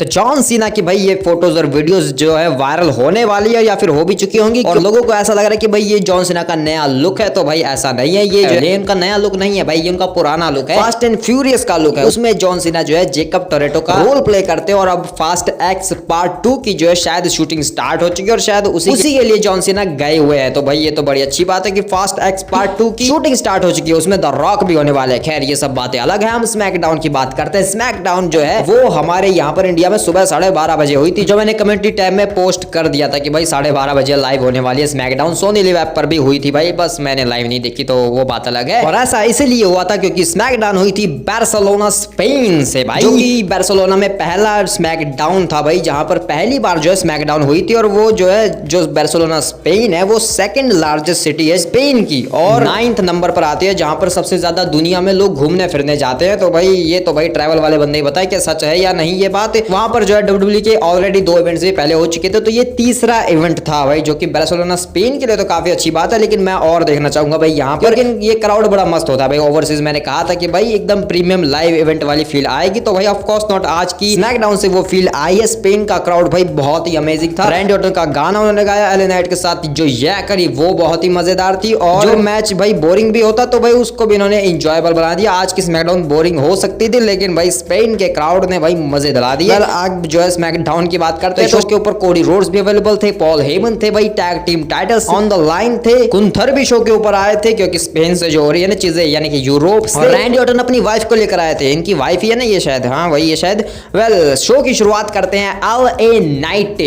तो John Cena की भाई ये फोटोज और वीडियोस जो है वायरल होने वाली है या फिर हो भी चुकी होंगी और लोगों को ऐसा लग रहा है कि भाई ये जॉन सीना का नया लुक है। तो भाई ऐसा नहीं है, ये उनका नया लुक नहीं है भाई, ये उनका पुराना लुक है, फास्ट एंड फ्यूरियस का लुक है। उसमें जॉन सीना जो है जेकब टोरेटो का रोल प्ले करते हैं और अब फास्ट एक्स पार्ट 2 की जो है शायद शूटिंग स्टार्ट हो चुकी है और शायद उसी के लिए जॉन सीना गए हुए हैं। तो भाई ये तो बड़ी अच्छी बात है कि फास्ट एक्स पार्ट 2 की शूटिंग स्टार्ट हो चुकी है, उसमें द रॉक भी होने वाले हैं। खैर ये सब बातें अलग है, हम स्मैकडाउन की बात करते हैं। स्मैकडाउन जो है वो हमारे यहाँ पर इंडिया में सुबह 12:30 बजे हुई थी, जो मैंने कमेंट्री टैब में पोस्ट कर दिया था कि भाई 12:30 बजे लाइव होने वाली है स्मैकडाउन। सोनी लिव ऐप पर भी हुई थी भाई, बस मैंने लाइव नहीं देखी तो वो बात अलग है। और ऐसा इसलिए हुआ था क्योंकि स्मैकडाउन हुई थी बार्सिलोना स्पेन से भाई, जो कि बार्सिलोना में पहला स्मैकडाउन था भाई, जहां पर पहली बार जो है स्मैकडाउन हुई थी। और वो जो है जो बार्सिलोना स्पेन है वो सेकंड लार्जेस्ट सिटी है स्पेन की और 9th नंबर पर आती है जहां पर सबसे ज्यादा दुनिया में लोग घूमने फिरने जाते हैं। तो भाई ये तो भाई ट्रैवल वाले बंदे ही बताए कि सच है या नहीं ये बात। वहां पर जो है WWE के ऑलरेडी 2 इवेंट्स भी पहले हो चुके थे, तो ये तीसरा इवेंट था भाई, जो कि बार्सिलोना स्पेन के लिए तो काफी अच्छी बात है। लेकिन मैं और देखना चाहूंगा भाई यहाँ पर, लेकिन ये क्राउड बड़ा मस्त होता है भाई ओवरसीज। मैंने कहा था कि भाई एकदम प्रीमियम लाइव इवेंट वाली फील आएगी, तो भाई ऑफ कोर्स नॉट आज की स्मैकडाउन से वो फील आई है। स्पेन का क्राउड भाई बहुत ही अमेजिंग था। रैंडी ऑर्टन का गाना उन्होंने गाया एले नाइट के साथ जो यह करी वो बहुत ही मजेदार थी। और जो मैच भाई बोरिंग भी होता तो भाई उसको भी इन्होंने इंजॉयबल बना दिया। आज की स्मैकडाउन बोरिंग हो सकती थी, लेकिन भाई स्पेन के क्राउड ने भाई मजे दिला दिया। आज जो है स्मैकडाउन की बात करते हैं तो उसके ऊपर कोडी रोड्स भी अवेलेबल थे, पॉल हेमन थे भाई, tag team titles on the line थे, गुंथर भी शो के ऊपर आए थे क्योंकि स्पेन से जो हो रही है ना चीजें यानी कि यूरोप से। और रैंडी ऑर्टन अपनी वाइफ को लेकर आए थे, इनकी वाइफ ही है ना ये शायद, हाँ वही है शायद। वेल शो की शुरुआत करते हैं LA नाइट,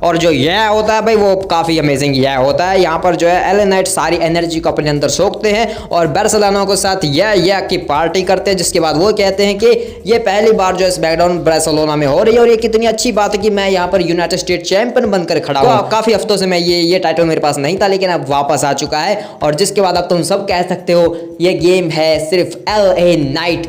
और जो यह होता है भाई वो काफी अमेजिंग यह होता है। यहाँ पर जो है LA नाइट सारी एनर्जी को अपने अंदर सोखते हैं और बार्सिलोना के साथ यह की पार्टी करते हैं, जिसके बाद वो कहते हैं कि ये पहली बार जो है स्मैकडाउन बार्सिलोना में हो रही है और ये कितनी अच्छी बात है कि मैं यहाँ पर यूनाइटेड स्टेट चैंपियन बनकर खड़ा हूँ। तो काफी हफ्तों से मैं ये टाइटल मेरे पास नहीं था, लेकिन अब वापस आ चुका है। और जिसके बाद अब तुम सब कह सकते हो ये गेम है सिर्फ LA नाइट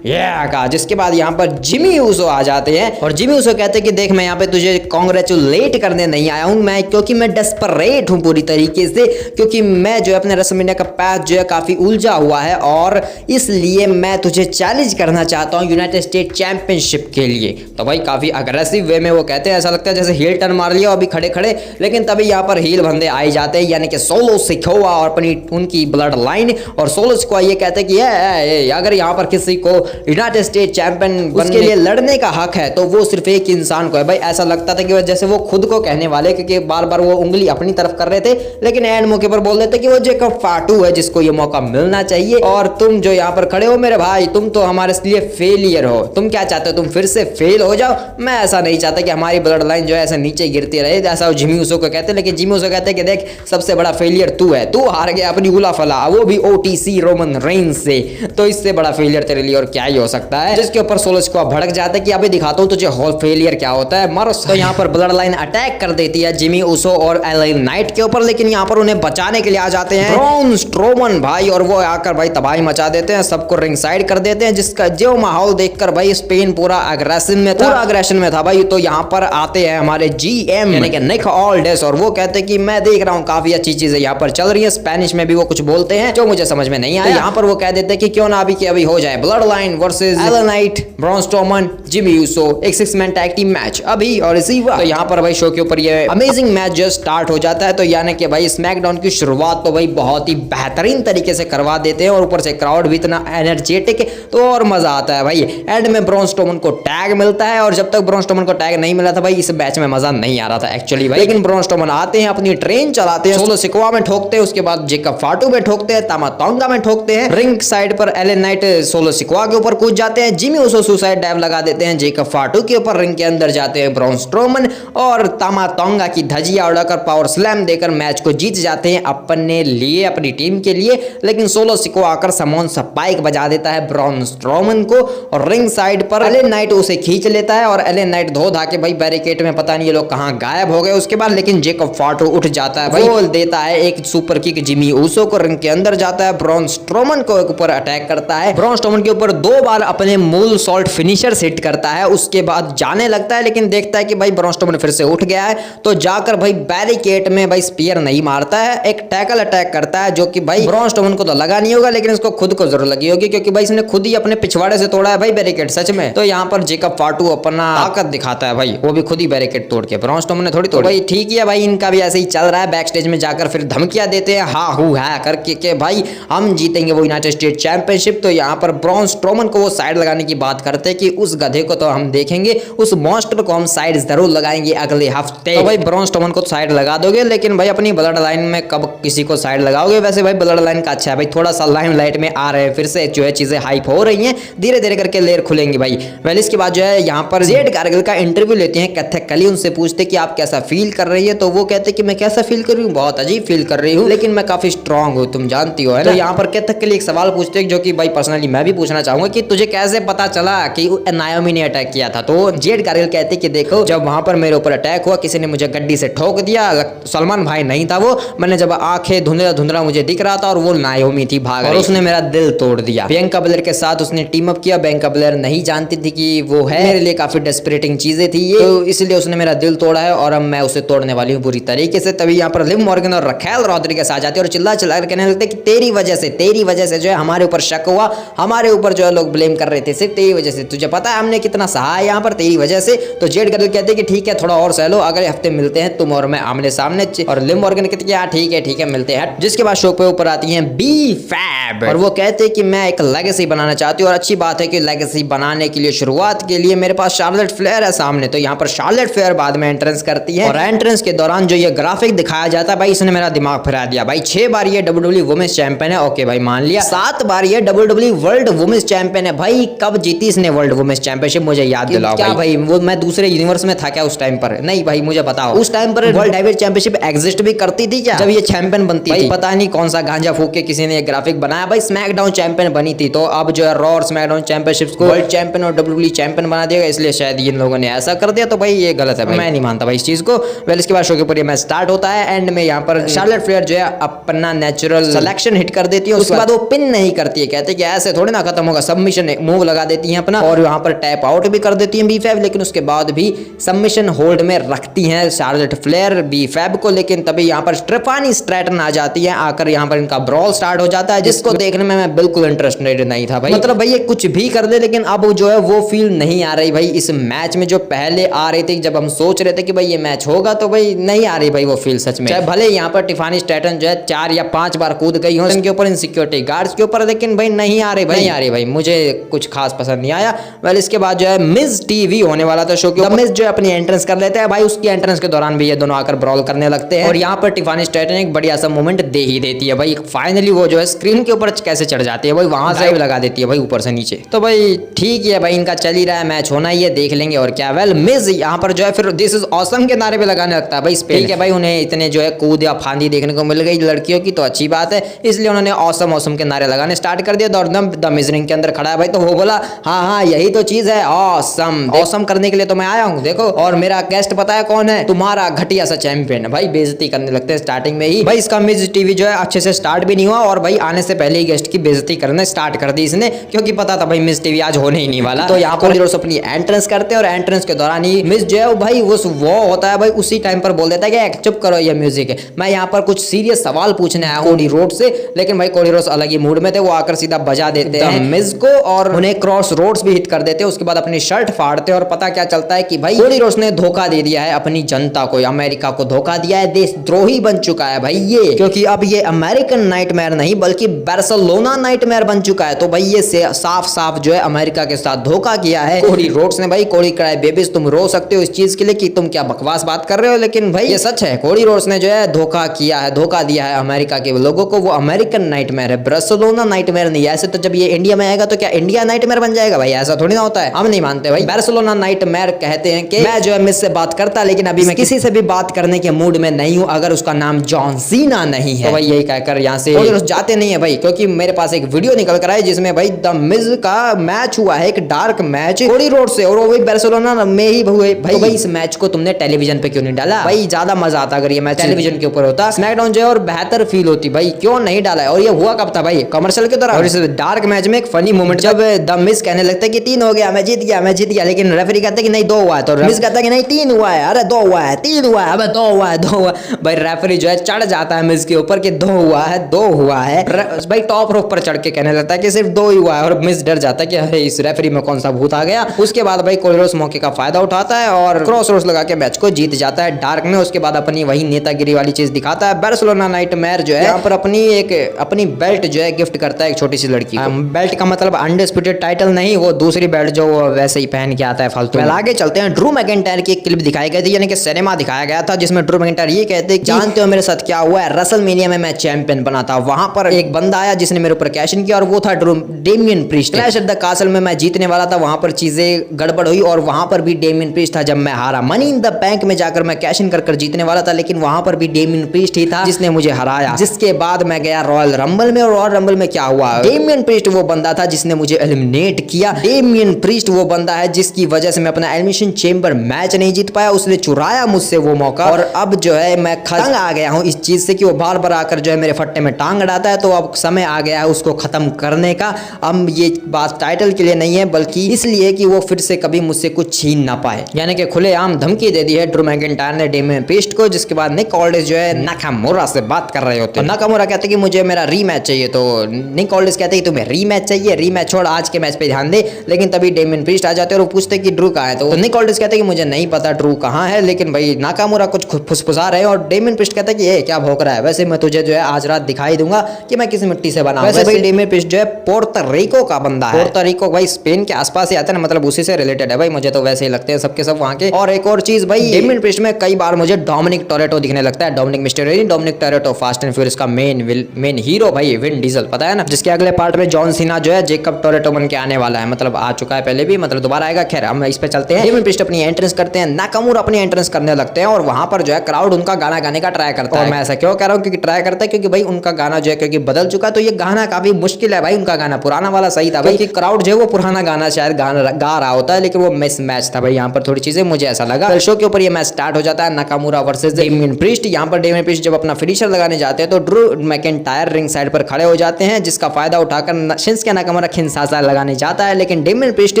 का। जिसके बाद यहाँ पर जिमी ऊसो आ जाते हैं और जिमी ऊसो कहते हैं कि देख मैं यहाँ पे तुझे कांग्रेचुलेट करने नहीं आया हूँ मैं, क्योंकि मैं डेस्परेट हूँ पूरी तरीके से, क्योंकि मैं जो है अपने रेसलमेनिया का पैथ जो है काफी उलझा हुआ है और इसलिए मैं तुझे चैलेंज करना चाहता हूँ यूनाइटेड स्टेट चैंपियनशिप के लिए। तो भाई काफी अग्रेसिव वे में वो कहते हैं, ऐसा लगता है जैसे हील टर्न मार लिया अभी खड़े खड़े। लेकिन तभी यहाँ पर हील बंदे आए जाते हैं यानी कि सोलो सिकोआ और अपनी उनकी ब्लड लाइन। और सोलो सिकोआ ये कहते हैं कि अगर यहाँ पर किसी को यूनाइटेड स्टेट चैंपियन बनने के लिए लड़ने का हक है तो वो सिर्फ एक इंसान को है भाई। ऐसा लगता था कि जैसे वो खुद को कहने वाले, क्योंकि बार बार वो उंगली अपनी तरफ कर रहे थे, लेकिन एंड मौके पर बोल देते कि वो जेकब फाटू है जिसको ये मौका मिलना चाहिए। और तुम जो यहाँ पर खड़े हो मेरे भाई, तुम तो हमारे लिए फेलियर हो। तुम क्या चाहते हो, तुम फिर से फेल हो जाओ? मैं ऐसा नहीं चाहता कि हमारी ब्लड लाइन जो है ऐसे नीचे गिरती रहे, ऐसा जिमी ऊसो को कहते हैं। लेकिन जिमी ऊसो कहते हैं कि देख सबसे बड़ा फेलियर तू है, तू हार गया अपनी उला फला, वो भी OTC रोमन रेंस से, तो इससे बड़ा फेलियर तेरे लिए और क्या ही हो सकता है। जिसके ऊपर सोलो सिकोआ भड़क जाता है कि अभी दिखाता हूँ तुझे होल फेलियर क्या होता है, मरो। तो यहाँ पर ब्लड लाइन अटैक कर देती है जिमी ऊसो और LA नाइट के ऊपर, लेकिन यहाँ पर उन्हें बचाने के लिए आ जाते हैं ब्रॉन स्ट्रोमन भाई, और वो आकर भाई तबाही मचा देते हैं, सबको रिंग साइड कर देते हैं। जिसका जो माहौल देखकर भाई स्पेन पूरा अग्रेशन में था भाई। तो यहाँ पर आते हैं हमारे GM यानी कि निक ऑल्डेस, और वो कहते हैं कि मैं देख रहा हूँ काफी अच्छी चीजें यहाँ पर चल रही है। स्पेनिश में भी वो कुछ बोलते हैं जो मुझे समझ में नहीं आया। तो यहाँ पर वो कह देते हैं कि क्यों ना अभी के अभी हो जाए blood line versus LA night, Braun Strowman, Jimmy Uso, एक 6 मैन टैग टीम मैच अभी और इसी वक्त। तो यहाँ पर भाई शो के ऊपर ये अमेजिंग मैच जो स्टार्ट हो जाता है। तो यानी कि भाई स्मैकडाउन की शुरुआत तो भाई बहुत ही बेहतरीन तरीके से करवा देते हैं और ऊपर से क्राउड भी इतना एनर्जेटिक, तो और मजा आता है भाई। एंड में ब्रॉन स्ट्रोमन को टैग मिलता है और जब तक ब्रॉन स्ट्रोमन को टैग नहीं मिला था भाई इस मैच में मजा नहीं आ रहा था एक्चुअली भाई। लेकिन ब्रॉन स्ट्रोमन आते हैं, अपनी ट्रेन चलाते हैं, सोलो सिकोआ में ठोकते हैं, उसके बाद जेकब फाटू में ठोकते हैं, तामा तोंगा में ठोकते हैं, रिंग साइड पर LA नाइट सोलो सिकोआ के ऊपर कूद जाते हैं, जिमी ऊसो सुसाइड डाइव लगा देते हैं जेकब फाटू के ऊपर, रिंग के अंदर जाते हैं ब्रॉन स्ट्रोमन और तामा तोंगा की धजिया उड़ाकर पावर स्लैम देकर मैच को जीत जाते हैं अपने लिए, अपनी टीम के लिए। लेकिन सोलो सिकोआ आकर समोन स्पाइक बजा देता है ब्रॉन स्ट्रोमन को और रिंग साइड पर LA नाइट उसे खींच लेता है और LA नाइट धो धा के भाई बैरिकेड में पता नहीं ये लोग कहां गायब हो गए। उसके बाद लेकिन जेकब फाटू उठ जाता है, बोल देता है एक सुपर किक जिमी ऊसो को, रिंग के अंदर जाता है, ब्रॉन स्ट्रोमन को ऊपर अटैक करता है, ब्रॉन स्ट्रोमन के ऊपर 2 बार अपने मूल सॉल्ट फिनिशर हिट करता है। उसके बाद जाने लगता है लेकिन देखता है कि भाई ब्रॉन स्ट्रोमन फिर से उठ गया है, तो जाकर भाई बैरिकेड में भाई स्पीयर नहीं मारता है, एक टैकल अटैक करता है जो कि भाई ब्रॉन स्ट्रोमन को तो लगा नहीं होगा लेकिन इसको खुद को जरूर लगी होगी, क्योंकि भाई इसने खुद ही अपने पिछवाड़े से तोड़ा है भाई बैरिकेड सच में। तो यहाँ पर जेकब फाटू वो अपना ताकत दिखाता है भाई, वो भी खुद ही बैरिकेड तोड़ के। ब्रॉन स्ट्रोमन ने थोड़ी तोड़ी। भाई ठीक है भाई, इनका भी ऐसे ही चल रहा है, बैक स्टेज में जाकर फिर धमकियां देते हैं हा हू है करके के भाई हम जीतेंगे वो यूनाइटेड स्टेट चैंपियनशिप। तो यहाँ पर ब्रॉन स्ट्रोमन को वो साइड लगाने की बात करते हैं कि उस गधे को तो हम देखेंगे, उस मॉन्स्टर को हम साइड जरूर लगाएंगे अगले हफ्ते। तो भाई ब्रॉन स्ट्रोमन को साइड लगा दोगे, लेकिन भाई अपनी ब्लड लाइन में कब किसी को साइड लगाओगे? वैसे भाई ब्लड लाइन का अच्छा है भाई, थोड़ा सा लाइमलाइट में आ रहे हैं, फिर से जो है चीजें हाइप हो रही हैं, धीरे धीरे करके लेयर खुलेंगी भाई। वेल इसके बाद जो है यहाँ पर जेड कारगिल का इंटरव्यू लेते हैं कथकली, उनसे पूछते कि आप कैसा फील कर रही है? तो वो कहते कि मैं कैसा फील कर रही हूँ, बहुत अजीब फील कर रही हूँ, लेकिन मैं काफी स्ट्रांग हूँ, तुम जानती हो है ना। तो यहाँ पर कथकली एक सवाल पूछते हैं जो कि भाई पर्सनली मैं भी पूछना चाहूंगा कि तुझे कैसे पता चला कि नायोमी ने अटैक किया था? तो जेड कारगिल कहते कि देखो जब वहां पर मेरे ऊपर अटैक हुआ, किसी ने मुझे गड्डी से ठोक दिया, सलमान भाई नहीं था वो, मैंने जब आंखें धुंधला धुंधला मुझे दिख रहा था और वो नायोमी थी भाग और उसने मेरा दिल तोड़ दिया। बियांका बेलर के साथ उसने टीम अप किया, बियांका बेलर नहीं जानती थी कि वो है, मेरे लिए काफी डेस्परेटिंग चीजें थी ये, तो इसलिए उसने मेरा दिल तोड़ा है और अब मैं उसे तोड़ने वाली हूँ बुरी तरीके से। तभी यहाँ पर लिव मॉर्गन और रखेल रॉड्रिगेज आ जाते हैं और चिल्ला चिल्ला कर कहने लगते कि तेरी वजह से जो है हमारे ऊपर शक हुआ, हमारे ऊपर जो है लोग ब्लेम कर रहे थे, सिर्फ तेरी वजह से, तुझे पता है हमने कितना सहा है यहाँ पर तेरी वजह से। तो जेड कारगिल कहते कि ठीक है थोड़ा और सह लो, अगले हफ्ते मिलते हैं तुम और मैं आमने सामने। और लिव मॉर्गन कहते कि हाँ ठीक है मिलते हैं। जिसके बाद शो पे ऊपर आती हैं बी फैब और वो कहते हैं कि मैं एक लेगेसी बनाना चाहती हूँ और अच्छी बात है कि लेगेसी बनाने के लिए शुरुआत के लिए मेरे पास शार्लेट फ्लेयर है सामने। तो यहाँ पर शार्लेट फ्लेयर बाद में एंट्रेंस करती है और एंट्रेंस के दौरान जो ये ग्राफिक दिखाया जाता है भाई, इसने मेरा दिमाग फिरा दिया भाई। 6 बार ये WWE वुमेन्स चैंपियन है, ओके भाई मान लिया। 7 बार ये WWE वर्ल्ड वुमेन्स चैंपियन है भाई। कब जीती इसने वर्ल्ड वुमेन्स चैंपियनशिप, मुझे याद दिलाओ क्या भाई? वो मैं दूसरे यूनिवर्स में था क्या उस टाइम पर? नहीं भाई मुझे बताओ, उस टाइम पर वर्ल्ड हेवीवेट चैंपियनशिप एग्जिस्ट भी करती थी क्या जब ये चैंपियन बनती थी? पता नहीं कौन सा गांजा फूक के किसी ने ग्राफिक बनाया भाई। स्मैकडाउन चैंपियन बनी थी, तो अब जो है रॉ और स्मैकडाउन चैंपियनशिप्स को वर्ल्ड चैंपियन और WWE चैंपियन बना दिया, इसलिए शायद इन लोगों ने ऐसा कर दिया। तो भाई ये गलत है भाई, मैं नहीं मानता भाई इस चीज को। वेल इसके बाद शो के ऊपर ये मैच स्टार्ट होता है, एंड में यहाँ पर शार्लेट फ्लेयर जो है अपना नेचुरल सिलेक्शन हिट कर देती है, उसके बाद वो पिन नहीं करती है, कहते कि ऐसे थोड़ी ना खत्म होगा, सबमिशन मूव लगा देती है अपना और यहाँ पर टैप आउट भी कर देती है बी फैब, लेकिन उसके बाद भी सबमिशन होल्ड में रखती है शार्लेट फ्लेयर बी फैब को। लेकिन तभी यहाँ पर स्टेफानी स्ट्रैटन आ जाती है, आकर यहाँ पर इनका ब्रॉल स्टार्ट हो जाता है, जिसको देखने में मैं बिल्कुल इंटरेस्टेड नहीं था भाई। मतलब भाई ये कुछ भी कर दे, लेकिन अब जो है वो फील नहीं आ रही भाई इस मैच में जो पहले आ रही थी। जब हम सोच रहे थे कि भाई ये मैच होगा, तो भाई नहीं आ रही भाई वो फील सच में। चाहे भले यहाँ पर टिफानी स्ट्रैटन जो है 4 या 5 बार कूद गई हो इनके ऊपर, इन सिक्योरिटी गार्ड्स के ऊपर, लेकिन भाई नहीं आ रही भाई, मुझे कुछ खास पसंद नहीं आया। वेल इसके बाद जो है मिज टीवी होने वाला था शो के ऊपर, मिज जो है अपनी एंट्रेंस कर लेते हैं भाई। उसकी एंट्रेंस के दौरान भी ये दोनों आकर ब्रॉल करने लगते हैं और यहाँ पर टिफानी स्ट्रैटन एक बढ़िया सा मोमेंट दे ही देती है भाई। फाइनली वो जो है स्क्रीन के ऊपर कैसे चढ़ जाती है भाई, वहां से लगा देती है भाई ऊपर से नीचे। तो भाई ठीक है भाई, इनका चल ही रहा है, मैच होना ही है, देख लेंगे और क्या। वेल मिज यहाँ पर जो है फिर दिस इज ऑसम के नारे पे लगाने लगता है भाई। ठीक है भाई, उन्हें इतने जो है कूद या फांदी देखने को मिल गई लड़कियों की, तो अच्छी बात है, इसलिए उन्होंने ऑसम के नारे लगाने स्टार्ट कर दिया। और द मिज रिंग के अंदर खड़ा है भाई, तो वो बोला हाँ यही तो चीज है, ऑसम करने के लिए तो मैं आया हूँ देखो। और मेरा गेस्ट पता है कौन है? तुम्हारा घटिया सा चैंपियन भाई। बेइज्जती करने लगते हैं स्टार्टिंग में ही भाई। इसका मिज टीवी जो है अच्छे से स्टार्ट भी नहीं हुआ और भाई आने से पहले ही गेस्ट की बेइज्जती करना स्टार्ट कर दी इसने, क्योंकि पता था भाई मिज टीवी आज होने ही नहीं वाला। तो यहाँ पर अपनी एंट्रेंस करते हैं और एंट्रेंस के दौरान ही मिज जो है भाई वो होता है भाई, उसी टाइम पर बोल देता है कि चुप करो ये म्यूजिक है, मैं यहाँ पर कुछ सीरियस सवाल पूछने आया हूँ कोडी रोड से। लेकिन भाई कोडी रोड्स अलग ही मूड में थे, वो आकर सीधा बजा देते हैं मिज को और उन्हें क्रॉस रोड्स भी हिट कर देते हैं। उसके बाद अपनी शर्ट फाड़ते हैं और पता क्या चलता है कि भाई कोडी रोड्स ने धोखा दे दिया है अपनी जनता को, अमेरिका को धोखा दिया है, देशद्रोही बन चुका है भाई ये, क्योंकि अब ये अमेरिकन नाइटमेयर नहीं बल्कि बार्सिलोना नाइटमेयर बन चुका है। तो भाई ये साफ जो है अमेरिका के साथ धोखा किया है कोडी रोड्स ने भाई। कोडी क्राई बेबीज, तुम रो सकते हो इस चीज के लिए कि तुम क्या बकवास बात कर रहे हो, लेकिन भाई ये सच है, कोडी रोड्स ने जो है धोखा किया है, धोखा दिया है अमेरिका के लोगों को। वो अमेरिकन नाइटमेयर है, बार्सिलोना नाइटमेयर नहीं। ऐसे तो जब ये इंडिया में आएगा तो क्या इंडिया नाइटमेयर बन जाएगा भाई? ऐसा थोड़ी ना होता है, हम नहीं मानते भाई। बार्सिलोना नाइटमेयर कहते हैं कि मैं जो है मिस से बात करता, लेकिन अभी मैं किसी से भी बात करने के मूड में नहीं हूं अगर उसका नाम जॉन सीना नहीं है। तो भाई यही कहकर यहाँ से कोडी रोड्स जाते नहीं है भाई, क्योंकि मेरे पास एक वीडियो निकल कर आया जिसमें भाई द मिज का मैच हुआ है, एक डार्क मैच कोडी रोड से, और वो भी बार्सिलोना में ही हुए भाई। तो भाई इस मैच को तुमने टेलीविजन पे क्यों नहीं डाला भाई? ज्यादा मजा आता अगर ये मैच टेलीविजन के ऊपर होता, स्मैकडाउन जो है और बेहतर फील होती भाई। क्यों नहीं डाला है? और ये हुआ कब था भाई? कमर्शियल के दौरान। और इस डार्क मैच में एक फनी मोमेंट, जब द मिज कहने लगता है कि 3 हो गया, मैं जीत गया, लेकिन रेफरी कहता है कि नहीं 2 हुआ है, तो मिज कहता है कि नहीं 3 हुआ है, अरे 2 हुआ है, 3 हुआ है, अबे 2 हुआ है भाई। रेफरी जो है चढ़ जाता है मिज के ऊपर कि 2 हुआ है भाई। टॉप रोप पर चढ़ के कहने लगता है कि सिर्फ 2 ही हुआ है, और मिज डर जाता है कि अरे इस रेफरी में कौन सा भूत आ गया। उसके बाद भाई कोलेरो उस मौके का फायदा उठाता है और क्रॉस रोड्स लगा के मैच को जीत जाता है डार्क में। उसके बाद अपनी वही नेतागिरी वाली चीज दिखाता है। बार्सिलोना नाइटमेयर जो है यहाँ पर अपनी बेल्ट जो है गिफ्ट करता है एक छोटी सी लड़की को। बेल्ट का मतलब अनडिस्प्यूटेड टाइटल नहीं, वो दूसरी बेल्ट जो वो वैसे ही पहन के आता है फालतू। आगे चलते हैं, ड्रू मैकिंटायर की एक क्लिप दिखाई गई थी, यानी कि सिनेमा दिखाया गया था, जिसमें ड्रू मैकिंटायर ये कहते हैं जानते हो मेरे साथ क्या हुआ है, रेसलमेनिया में मैं चैंपियन बना था, वहां पर एक बंदा आया जिसने मेरे ऊपर कैश इन किया और वो था Damien priest. Clash at the castle में मैं जीतने वाला था, वहां पर चीजें गड़बड़ हुई और वहां पर भी डेमियन प्रीस्ट था जब मैं हारा। मनी इन द बैंक में जाकर मैं कैश इन कर जीतने वाला था, लेकिन वहां पर भी डेमियन प्रीस्ट ही था जिसने मुझे हराया। जिसके बाद मैं गया रॉयल रंबल में और रॉयल रंबल में क्या हुआ, डेमियन प्रीस्ट वो बंदा था जिसने मुझे एलिमिनेट किया। डेमियन प्रीस्ट वो बंदा है जिसकी वजह से मैं अपना एलिमिनेशन चेंबर मैच नहीं जीत पाया, उसने चुराया मुझसे वो मौका। और अब जो है मैं तंग आ गया हूं इस चीज से कि वो बार बार आकर जो है मेरे फट्टे में टांग अड़ाता है, तो अब समय आ गया है उसको खत्म करने का। अब ये बात टाइटल के लिए नहीं है बल्कि इसलिए कि वो फिर से कभी मुझसे कुछ छीन ना पाए, यानी कि खुलेआम धमकी दे दी है ड्रू मैकिंटायर ने डेमियन प्रीस्ट को। जिसके बाद निक ऑल्डिस जो है नाकामुरा से बात कर रहे होते हैं। नाकामुरा कहते हैं कि मुझे मेरा रीमैच चाहिए, तो निक ऑल्डिस कहते हैं कि तुम्हें रीमैच चाहिए, रीमैच छोड़ आज के मैच पे ध्यान दे। लेकिन तभी डेमियन प्रीस्ट आ जाते हैं और वो पूछते हैं कि ड्रू कहाँ है, तो निक ऑल्डिस कहते हैं कि मुझे नहीं पता ड्रू कहाँ है, लेकिन भाई नाकामुरा कुछ फुसफुसा रहे हैं और डेमियन प्रीस्ट कहता है कि ये क्या भौंक रहा है, वैसे मैं तुझे जो है आज रात दिखाई दूंगा कि मैं किस मिट्टी से बना हूं। वैसे भाई डेमियन प्रीस्ट जो है पोर्टोरिको का बंदा है। पोर्टोरिको भाई स्पेन के आसपास ही आता है, मतलब उसी से रिलेटेड है भाई, मुझे तो वैसे ही लगते हैं सबके सब वहां के। और एक और चीज भाई, डेमियन प्रीस्ट में कई बार मुझे डोमिनिक टोरेटो दिखने लगता है। Dominic Mysterio, Dominic Toretto Fast and Furious का मेन हीरो भाई विन डीजल, पता है ना, जिसके अगले पार्ट में जॉन सीना जो है जेकब टोरेटो बन के आने वाला है, मतलब आ चुका है पहले भी, मतलब दोबारा आएगा। खैर हम इस पे चलते हैं। डेमियन प्रीस्ट अपनी एंट्रेंस करते हैं, नाकामुरा अपनी एंट्रेंस करने लगते हैं और वहां पर जो है क्राउड उनका गाना गाने का ट्राई करता है। और मैं ऐसा क्यों कह रहा हूँ, क्योंकि ट्राई करता है क्योंकि भाई उनका गाना जो है क्योंकि बदल चुका, तो ये गाना काफी मुश्किल है भाई। उनका गाना पुराना वाला सही था भाई, कि क्राउड जो है वो पुराना गाना शायद गा रहा होता है, लेकिन वो मिस मैच था भाई। यहाँ पर थोड़ी चीजें मुझे ऐसा लगा। शो के ऊपर ये मैच स्टार्ट हो जाता है, नाकामुरा वर्सेस डेमियन प्रीस्ट। यहाँ पर डेमियन प्रीस्ट जब अपना फिनिशर लगाने जाते हैं तो ड्रू मैकिंटायर रिंग साइड पर खड़े हो जाते हैं, जिसका फायदा उठाकर शिंसुके नाकामुरा खिंसासा लगाने जाता है, लेकिन डेमियन प्रीस्ट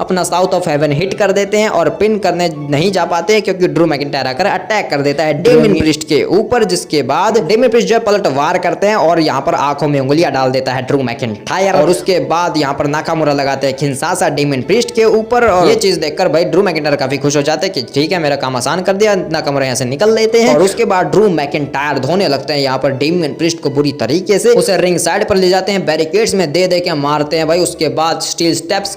अपना साउथ ऑफ हेवन हिट कर देते हैं और पिन करने नहीं जा पाते क्योंकि ड्रू मैकिंटायर आकर अटैक कर देता है डेमियन प्रीस्ट के ऊपर। जिसके बाद डेमियन प्रीस्ट जो पलटवार करते हैं और यहाँ पर आंखों में उंगलियां डाल देता है ड्रू मैकिंटायर, और उसके बाद यहाँ पर नाकामुरा लगाते हैं खिंसासा डेमियन प्रीस्ट के ऊपर। और ये चीज देखकर भाई ड्रू मैकिंटायर काफी खुश हो जाते हैं कि ठीक है मेरा काम आसान कर दिया, नाकामुरा यहाँ से निकल लेते हैं। और उसके बाद ड्रू मैकिंटायर धोने लगते हैं यहाँ पर डेमियन प्रीस्ट को बुरी तरीके से, उसे रिंग साइड पर ले जाते हैं, बैरिकेड्स में दे के मारते हैं भाई। उसके बाद स्टील स्टेप्स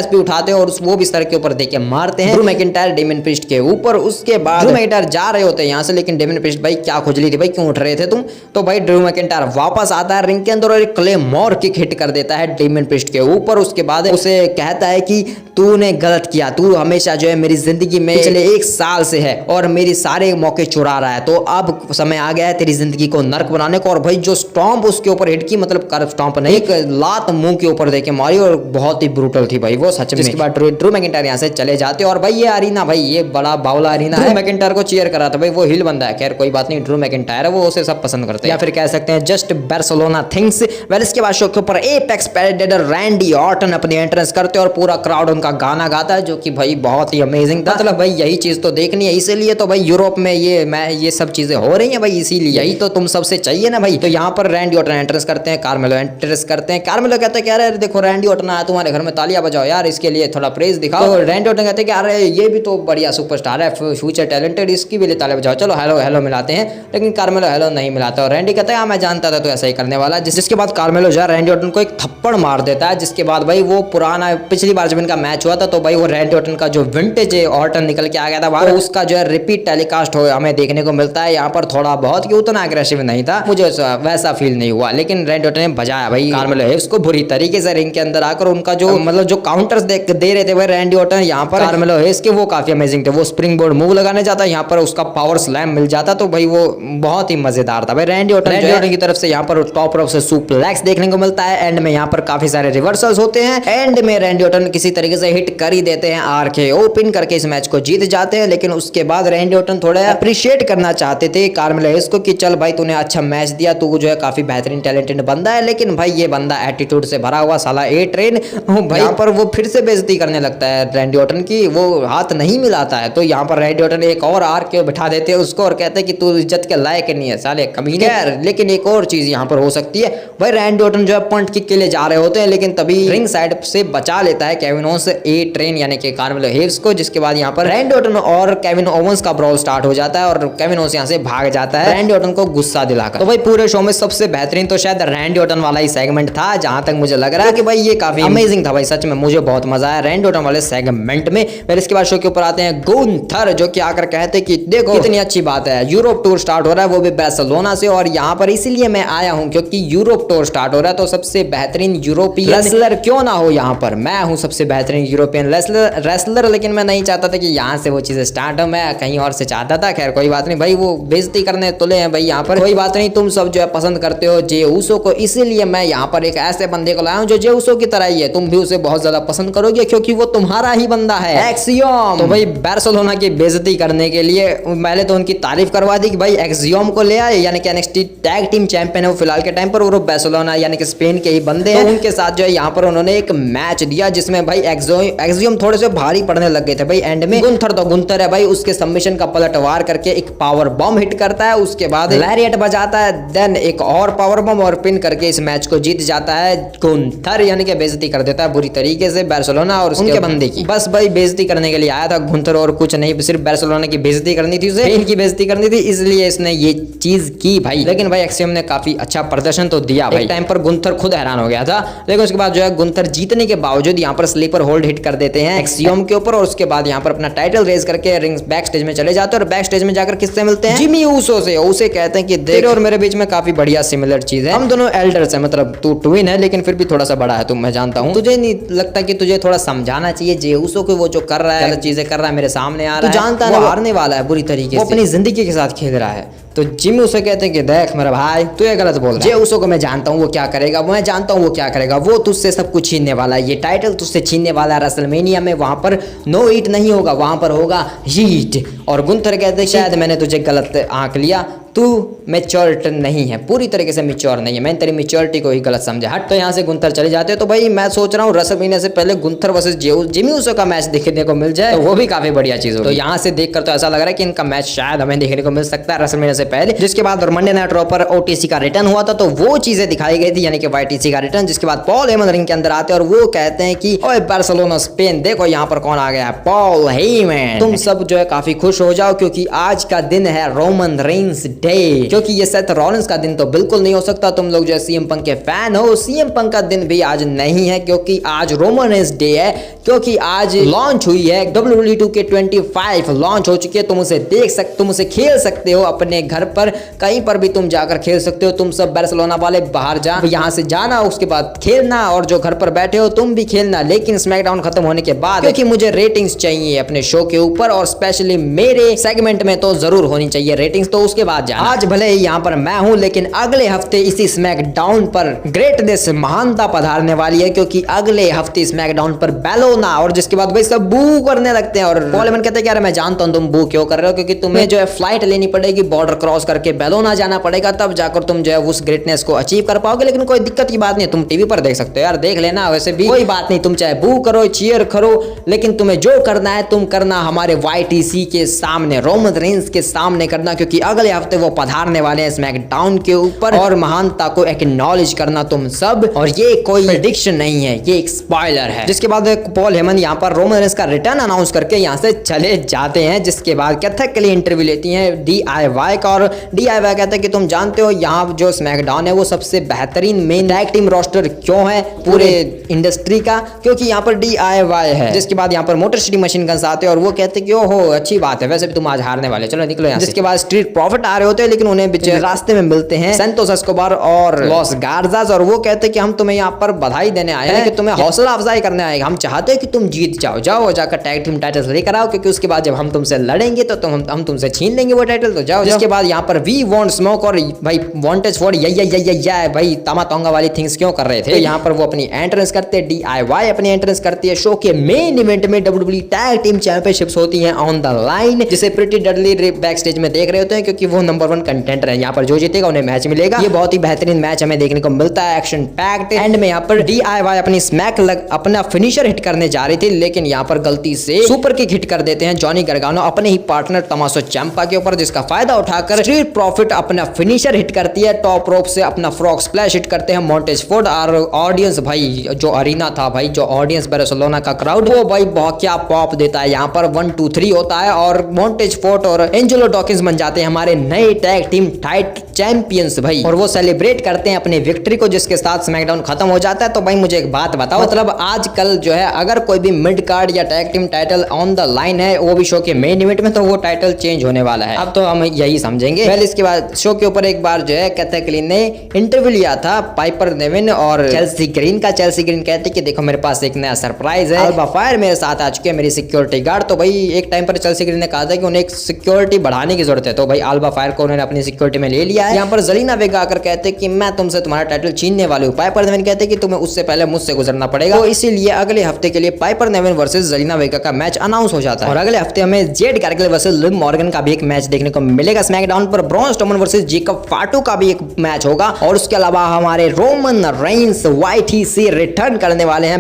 भी उठाते हैं और वो भी सर के ऊपर दे के मारते हैं ड्रू मैकिंटायर डेमियन प्रीस्ट के ऊपर। उसके बाद ड्रू मैकिंटायर जा रहे होते हैं यहाँ से, लेकिन डेमियन प्रीस्ट भाई क्या खुजली थी भाई, क्यों उठ रहे थे तुम, तो भाई ड्रू मैकिंटायर वापस आता है रिंग के अंदर और एक क्लेमोर किक हिट कर देता है डेमियन प्रीस्ट के ऊपर। उसके बाद उसे कहता है कि तूने गलत किया, तू हमेशा जो है मेरी जिंदगी में पिछले 1 साल से है और मेरी सारे मौके चुरा रहा है, तो अब समय आ गया है तेरी जिंदगी को नर्क बनाने को। और भाई जो स्टॉम्प उसके ऊपर हिट की, मतलब कर्व स्टॉम्प नहीं, एक लात मुंह के ऊपर देके मारी और बहुत ही ब्रूटल थी भाई वो सच में। इसके बाद ड्रू मैकिंटायर यहाँ से चले जाते और भाई ये अरीना भाई ये बड़ा बावला अरीना है, मैकिंटायर को चीयर करा था भाई, वो हिल बंदा है। खैर कोई बात नहीं, ड्रू मैकिंटायर है वो, उसे सब पसंद करते हैं, या फिर कह सकते हैं जस्ट बार्सिलोना थिंग्स। वेल इसके बाद शो के ऊपर एपेक्स प्रेडेटर रैंडी ऑर्टन अपनी एंट्रेंस करते और पूरा क्राउड उनका गाना गाता है, जो कि भाई बहुत ही अमेजिंग था। मतलब भाई यही चीज तो देखनी है, इसीलिए तो भाई यूरोप में ये सब चीजें हो रही हैं भाई, इसीलिए यही तो तुम सबसे चाहिए ना भाई। तो यहाँ पर रैंडी ऑर्टन एंट्रेंस करते हैं, कार्मेलो एंट्रेंस करते हैं। कार्मेलो कहते हैं कि अरे देखो रैंडी ऑर्टन आया तुम्हारे घर में, तालियां बजाओ यार, इसके लिए थोड़ा प्रेज दिखाओ। तो रैंडी ऑर्टन कहते हैं कि अरे ये भी तो बढ़िया सुपरस्टार है, फ्यूचर टैलेंटेड, इसकी भी लिए तालियां बजाओ, चलो हेलो हेलो मिलाते हैं। लेकिन कार्मेलो हेलो नहीं मिलाता और रैंडी कहता है मैं जानता था तो ऐसा ही करने वाला। जिसके बाद कार्मेलो जो है रैंडी ऑर्टन को एक थप्पड़ मार देता है, जिसके बाद भाई वो पुराना पिछली बार जब इनका मैच हुआ था तो भाई वो रैंडी ऑर्टन का जो विंटेज ऑर्टन निकल के आ गया था बाहर, उसका जो है रिपीट टेलीकास्ट हमें देखने को मिलता है यहाँ पर थोड़ा बहुत, कि उतना एग्रेसिव नहीं था, मुझे वैसा फील नहीं हुआ, लेकिन रैंडी ऑर्टन ने बजाया भाई कार्मेलो हेव्स को बुरी तरीके से रिंग के अंदर आकर। उनका जो मतलब जो काउंटर्स दे रहे थे भाई रैंडी ऑर्टन यहाँ पर कार्मेलो हेव्स के, वो काफी अमेजिंग थे। वो स्प्रिंग बोर्ड मूव लगाने जाता, यहाँ पर उसका पावर स्लैम मिल जाता, तो भाई वो बहुत ही मजेदार था भाई। रैंडी ऑर्टन की तरफ से यहाँ पर टॉप रोप से सुप्लेक्स देखने को मिलता है, एंड में यहाँ पर काफी सारे रिवर्सल्स होते हैं, एंड में रैंडी ऑर्टन किसी तरीके से हिट कर ही देते हैं आरकेओ पिन करके इस मैच को जीत जाते हैं। लेकिन उसके बाद रैंडी ऑर्टन थोड़ा अप्रिशिएट करना चाहते थे कार्मेलो हेव्स को कि चल भाई तूने अच्छा मैच दिया, तू जो है काफी बेहतरीन टैलेंटेड बंदा है, लेकिन भाई ये बंदा एटीट्यूड से भरा हुआ साला ए ट्रेन भाई। यहाँ पर वो फिर से बेइज्जती करने लगता है रैंडी ऑर्टन की, वो हाथ नहीं मिलाता है, तो यहाँ पर रैंडी ऑर्टन एक और आरकेओ बिठा देते हैं उसको और कहते हैं कि तू इज्जत के लायक नहीं है साले कमीने। लेकिन एक और चीज यहाँ पर हो सकती है भाई, रैंडी ऑर्टन जो है पॉइंट किक के लिए जा रहे होते हैं, लेकिन तभी रिंग साइड से बचा लेता है है केविन ओवेंस ए ट्रेन यानी कि कार्मेलो हेव्स को, जिसके बाद यहाँ पर रैंडी ऑर्टन और केविन ओवेंस का ब्रॉल स्टार्ट हो जाता है और केविन ओवेंस यहाँ से भाग जाता है रैंडी ऑर्टन को गुस्सा दिलाकर। तो भाई पूरे शो में सबसे बेहतरीन तो शायद रैंडी ऑर्टन वाला ही सेगमेंट था, जहां तक मुझे लग रहा है कि भाई ये काफी अमेजिंग था भाई, सच में मुझे बहुत मजा आया रैंडी ऑर्टन वाले सेगमेंट में। फिर इसके बाद शो के ऊपर आते हैं गुंथर, जो कि आकर कहते हैं कि देखो कितनी अच्छी बात है, यूरोप टूर स्टार्ट हो रहा है वो भी बार्सिलोना से, और यहाँ पर इसीलिए मैं आया हूँ क्योंकि यूरोप टूर स्टार्ट हो रहा है, तो सबसे बेहतरीन यूरोपियन रेसलर क्यों ना हो यहाँ पर, मैं हूँ सबसे बेहतरीन यूरोपियन रेसलर। लेकिन मैं नहीं चाहता था कि यहाँ से वो चीजें स्टार्ट हो, मैं कहीं और से चाहता था। खैर कोई बात नहीं भाई, वो बेइज्जती करने तुले हैं भाई यहाँ पर, कोई बात नहीं। तुम सब जो है पसंद करते हो जे उसो को, इसीलिए मैं यहाँ पर एक ऐसे बंदे को लाया हूँ जो जे उसो की तरह ही है, तुम भी उसे बहुत ज्यादा पसंद करोगे क्योंकि वो तुम्हारा ही बंदा है, एक्सियम। तो भाई बार्सिलोना की बेइज्जती करने के लिए पहले तो उनकी तारीफ करवा दी कि भाई एक्सियम को ले आए, यानी कि एनएक्सटी टैग टीम चैंपियन है वो फिलहाल के टाइम पर, और वो बार्सिलोना यानी कि स्पेन के ही बंदे हैं। तो उनके साथ जो है यहाँ पर उन्होंने एक मैच दिया जिसमें भाई एक्सियम थोड़े से भारी पड़ने लग गए थे भाई एंड में। गुंथर तो गुंथर है भाई, उसके सबमिशन का पलटवार करके एक पावर बॉम्ब हिट करता है, उसके बाद लैरिएट बजाता है, देन एक और पावर बम और पिन करके इस मैच को जीत जाता है गुंथर, यानी कि बेइज्जती कर देता है बुरी तरीके से बार्सिलोना और उसके बंदे की। बस भाई बेइज्जती करने के लिए आया था गुंथर और कुछ नहीं, सिर्फ बार्सिलोना की बेइज्जती करनी थी, उसे इनकी बेइज्जती करनी थी, इसलिए इसने ये चीज की भाई। लेकिन भाई एक्सियम ने काफी अच्छा प्रदर्शन तो दिया भाई, टाइम पर गुंथर खुद हैरान हो गया था। लेकिन उसके बाद जो है गुंथर जीतने के बावजूद यहाँ पर स्लीपर होल्ड हिट कर देते हैं एक्सियम के ऊपर, और उसके बाद यहाँ पर अपना टाइटल रेज करके रिंग बैक स्टेज में चले जाते हैं, और बैक स्टेज में जाकर किससे मिलते हैं, जिमी ऊसो से। उसे कहते हैं कि तेरे और मेरे बीच में काफी बढ़िया सिमिलर चीज है, हम दोनों एल्डर्स हैं, मतलब तू ट्विन है लेकिन फिर भी थोड़ा सा बड़ा है तुम, मैं जानता हूँ। तुझे नहीं लगता कि तुझे थोड़ा समझाना चाहिए जे ऊसो को, वो जो कर रहा है गलत चीजें कर रहा है, मेरे सामने आ रहा है, तू जानता है वो हारने वाला है बुरी तरीके से, वो अपनी जिंदगी के साथ खेल रहा है। तो जिमी उसे कहते हैं कि देख मेरा भाई तू ये गलत बोल रहा है, जे उसो को मैं जानता हूँ वो क्या करेगा, मैं जानता हूँ वो क्या करेगा, वो तुझसे सब कुछ छीनने वाला है, ये टाइटल तुझसे छीनने वाला है रेसलमेनिया में, वहां पर नो हीट नहीं होगा, वहां पर होगा हीट। और गुंथर कहते हैं शायद मैंने तुझे गलत आंक लिया, तू मैच्योर नहीं है, पूरी तरीके से मैच्योर नहीं है, मैंने तेरी मैच्योरिटी को ही गलत समझा, हट। तो यहाँ से गुंथर चले जाते हैं। तो भाई मैं सोच रहा हूँ रेसलमेनिया से पहले गुंथर वर्सेस जिमी ऊसो का मैच देखने को मिल जाए तो वो भी काफी बढ़िया चीज होगी। तो यहाँ से देखकर तो ऐसा लग रहा है कि इनका मैच शायद हमें देखने को मिल सकता है रेसलमेनिया से पहले। जिसके बाद मंडे नाइट रॉ पर ओटीसी का रिटर्न हुआ था, तो वो चीजें दिखाई गई थी, यानी कि वाईटीसी का रिटर्न। जिसके बाद पॉल हेमन रिंग के अंदर आते हैं और वो कहते हैं कि ओए बार्सिलोना स्पेन, देखो यहाँ पर कौन आ गया है, पॉल हेमन। तुम सब जो है काफी खुश हो जाओ क्योंकि आज का दिन है रोमन रेंस डे, क्योंकि सेथ रॉलिंस का दिन तो बिल्कुल नहीं हो सकता। तुम लोग जो है सीएम पंक के फैन हो, सीएम पंक का दिन भी आज नहीं है क्योंकि आज रोमन रेंस डे है, क्योंकि आज लॉन्च हुई है WWE 2K25 लॉन्च हो चुकी है। तुम उसे देख सकते, तुम उसे खेल सकते हो अपने घर पर, कहीं पर भी तुम जाकर खेल सकते हो। तुम सब बार्सिलोना वाले बाहर जा, यहाँ से जाना, उसके बाद खेलना, और जो घर पर बैठे हो तुम भी खेलना, लेकिन स्मैकडाउन खत्म होने के बाद, क्योंकि मुझे रेटिंग्स चाहिए अपने शो के ऊपर, और स्पेशली मेरे सेगमेंट में तो जरूर होनी चाहिए रेटिंग्स, तो उसके बाद जाना। आज भले ही यहाँ पर मैं हूँ, लेकिन अगले हफ्ते इसी स्मैकडाउन पर ग्रेटनेस महानता पधारने वाली है, क्योंकि अगले हफ्ते स्मैकडाउन पर बेलोना, और जिसके बाद भाई सब बू करने लगते हैं। और पॉल हेमन कहते हैं यार मैं जानता हूँ तुम बू क्यों कर रहे हो, क्योंकि तुम्हें जो है फ्लाइट लेनी पड़ेगी, बॉर्डर क्रॉस करके बेलोना जाना पड़ेगा, तब जाकर तुम जो है उस ग्रेटनेस को अचीव कर पाओगे। लेकिन कोई दिक्कत की बात नहीं, तुम टीवी पर देख सकते हो यार, देख लेना, वैसे भी कोई बात नहीं, तुम चाहे बू करो चीयर करो, लेकिन तुम्हें जो करना है तुम करना हमारे वाईटीसी के सामने, रोमन रेंस के सामने करना, क्योंकि अगले हफ्ते वो पधारने वाले हैं स्मैकडाउन के ऊपर, और महानता को एक्नॉलेज करना तुम सब। और ये कोई प्रेडिक्शन नहीं है, ये एक स्पॉइलर है। जिसके बाद पॉल हेमन यहाँ पर रोमन रेंस का रिटर्न अनाउंस करके यहाँ से चले जाते हैं। जिसके बाद कैथक के लिए इंटरव्यू लेती हैं DIY का, और DIY कहते हैं कि तुम जानते हो यहाँ जो स्मैकडाउन है वो सबसे बेहतरीन मेन टैग टीम रोस्टर क्यों है पूरे इंडस्ट्री का, क्योंकि यहाँ पर DIY है। जिसके बाद यहाँ पर मोटर सिटी मशीन गन्स आते हैं और वो कहते हैं कि ओहो अच्छी बात है, वैसे भी तुम आज हारने वाले, चलो निकलो यहाँ से। जिसके बाद स्ट्रीट प्रॉफिट आ रहे होते हैं, लेकिन उन्हें रास्ते में मिलते हैं सैंटोस एस्कोबार और लॉस गार्जास, और वो कहते हैं कि हम तुम्हें यहाँ पर बधाई देने आए हैं, कि तुम्हें हौसला अफजाई करने आए, हम चाहते हैं कि तुम जीत जाओ, जाओ जाकर टैग टीम टाइटल्स लेकर आओ, क्योंकि उसके बाद जब हम तुमसे लड़ेंगे तो हम तुमसे छीन लेंगे वो टाइटल, तो जाओ। जिसके बाद यहाँ पर वी वांट स्मोक और भाई वांटेज फॉर या भाई तामा तोंगा वाली थिंग्स क्यों कर रहे थे, तो यहाँ पर वो अपनी एंट्रेंस करते हैं, DIY अपनी एंट्रेंस करती है। शो के मेन इवेंट में WWE टैग टीम चैंपियनशिप्स होती हैं ऑन द लाइन, जिसे प्रीटी डडली बैक स्टेज में देख रहे होते हैं, क्योंकि वो नंबर 1 कंटेंडर एंटर है, यहाँ पर जो जीतेगा उन्हें मैच मिलेगा। ये बहुत ही बेहतरीन मैच हमें देखने को मिलता है, एक्शन पैक्ड। एंड में यहाँ पर DIY अपनी स्मैक अपना फिनिशर हिट करने जा रही थी, लेकिन यहाँ पर गलती से सुपर किक हिट कर देते हैं जॉनी गार्गानो अपने ही पार्टनर टमासो ciampa के ऊपर, जिसका फायदा उठाकर स्ट्रीट प्रॉफिट अपना फिनिशर हिट करती है। टॉप रोप से अपना फ्रॉग स्प्लैश हिट करते हैं मोंटेज फोर्ड। और ऑडियंस भाई जो अरीना था भाई, जो ऑडियंस बार्सिलोना का क्राउड, वो भाई बहुत क्या पॉप देता है। यहाँ पर 1 2 3 होता है और मोंटेज फोर्ड और एंजेलो डॉकिंस बन जाते हैं हमारे नए टैग टीम टाइट चैंपियंस भाई, और वो सेलिब्रेट करते हैं अपनी विक्ट्री को, जिसके साथ स्मैकडाउन खत्म हो जाता है। तो भाई मुझे एक बात बताओ, मतलब आजकल जो है अगर कोई भी मिड कार्ड या tag team title on the line है, वो भी शो के मेन इवेंट में, तो वो टाइटल चेंज होने वाला है। अब तो हम यही समझेंगे। पहले इसके बाद शो के ऊपर एक बार जो है कैथेक्लिन ने इंटरव्यू लिया था पाइपर नेविन और चेल्सी ग्रीन का। चेल्सी ग्रीन कहते कि देखो मेरे पास एक नया सरप्राइज है, अल्बा फायर मेरे साथ आ चुके हैं, मेरी सिक्योरिटी गार्ड। तो भाई एक टाइम पर चेल्सी ग्रीन ने कहा था कि उन्हें एक सिक्योरिटी बढ़ाने की जरूरत है, तो भाई अल्बा फायर को उन्होंने अपनी सिक्योरिटी में ले लिया है। यहाँ पर ज़ेलेना वेगा आकर कहते कि मैं तुमसे तुम्हारा टाइटल छीनने वाली हूँ। पाइपर नेविन कहते कि तुम्हें उससे पहले मुझसे गुजरना पड़ेगा। तो इसीलिए अगले हफ्ते के लिए पाइपर नेविन वर्सेस ज़ेलेना वेगा का मैच अनाउंस हो जाता है, और अगले हफ्ते हमें Z gargle versus Liv Morgan का भी एक मैच देखने को मिलेगा। स्मैकडाउन पर ब्रॉन स्ट्रोमन वर्सेस जेकब फाटू का भी एक मैच होगा, और उसके अलावा हमारे रोमन रेंस YTC रिटर्न करने वाले हैं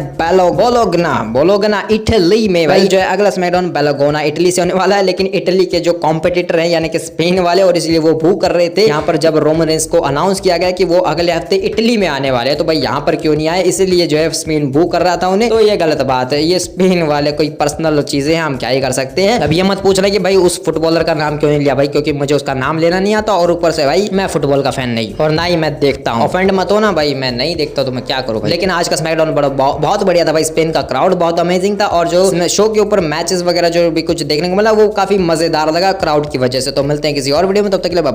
बोलोगना इटली में। भाई जो है अगला स्मैकडाउन बेलोगोना इटली से होने वाला है, लेकिन इटली के जो कॉम्पिटिटर हैं यानी कि स्पेन वाले, और इसलिए वो भू कर रहे थे यहाँ पर जब रोमन रेंस को अनाउंस किया गया कि वो अगले हफ्ते इटली में आने वाले हैं। तो भाई यहाँ पर क्यों नहीं आए, इसलिए जो है स्पेन भू कर रहा था उन्हें। तो ये गलत बात है, ये स्पेन वाले कोई पर्सनल चीजें हैं, हम क्या ही कर सकते हैं। अब ये मत पूछना कि भाई उस फुटबॉलर का नाम क्यों नहीं लिया भाई, क्योंकि मुझे उसका नाम लेना नहीं आता, और ऊपर से भाई मैं फुटबॉल का फैन नहीं और ना ही मैं देखता हूँ। ऑफेंड मत हो ना भाई, मैं नहीं देखता तो मैं क्या करूँ भाई। लेकिन आज का स्मैकडाउन बहुत बढ़िया था भाई, स्पेन का क्राउड बहुत अमेजिंग था, और जो शो के ऊपर मैचेस वगैरह जो भी कुछ देखने को मिला वो काफी मजेदार लगा क्राउड की वजह से। तो मिलते हैं किसी और वीडियो में, तब तक के लिए बाय।